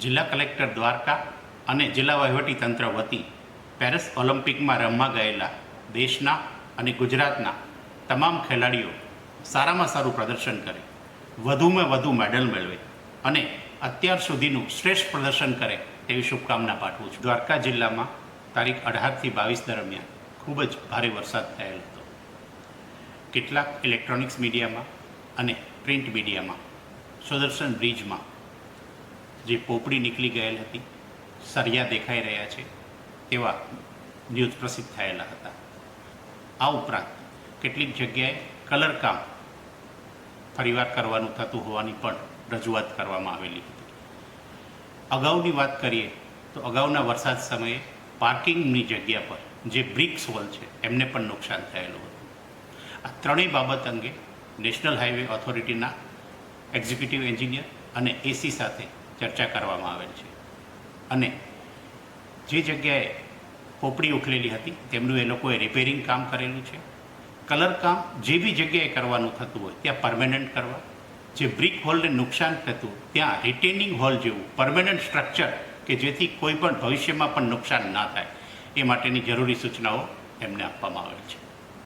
જિલ્લા કલેક્ટર દ્વારકા અને જિલ્લા વહીવટીતંત્ર વતી પેરિસ ઓલિમ્પિકમાં રમવા ગયેલા દેશના અને ગુજરાતના તમામ ખેલાડીઓ સારામાં સારું પ્રદર્શન કરે, વધુમાં વધુ મેડલ મેળવે અને અત્યાર સુધીનું શ્રેષ્ઠ પ્રદર્શન કરે તેવી શુભકામના પાઠવું છું. દ્વારકા જિલ્લામાં તારીખ 18થી 22 દરમિયાન ખૂબ જ ભારે વરસાદ થયેલ હતો. કેટલાક ઇલેક્ટ્રોનિક્સ મીડિયામાં અને પ્રિન્ટ મીડિયામાં સુદર્શન બ્રિજમાં જે પોપડી નીકળી ગયેલ હતી, સરિયા દેખાઈ રહ્યા છે તેવા ન્યૂઝ પ્રસિદ્ધ થયેલા હતા. આ ઉપરાંત કેટલીક જગ્યાએ કલરકામ ફરીવાર કરવાનું થતું હોવાની પણ રજૂઆત કરવામાં આવેલી હતી. અગાઉની વાત કરીએ તો અગાઉના વરસાદ સમયે પાર્કિંગની જગ્યા પર જે બ્રિક્સ વોલ છે એમને પણ નુકસાન થયેલું હતું. આ ત્રણેય બાબત અંગે નેશનલ હાઈવે ઓથોરિટીના એક્ઝિક્યુટિવ એન્જિનિયર અને એસી સાથે ચર્ચા કરવામાં આવેલ છે અને જે જગ્યાએ પોપડી ઉખલેલી હતી તેમનું એ લોકોએ રિપેરિંગ કામ કરેલું છે. કલર કામ જે બી જગ્યાએ કરવાનું થતું હોય ત્યાં પરમેનન્ટ કરવા, જે બ્રિક હોલને નુકસાન થતું ત્યાં રિટેનિંગ હોલ જેવું પરમેનન્ટ સ્ટ્રક્ચર કે જેથી કોઈ પણ ભવિષ્યમાં પણ નુકસાન ના થાય એ માટેની જરૂરી સૂચનાઓ એમને આપવામાં આવેલ છે.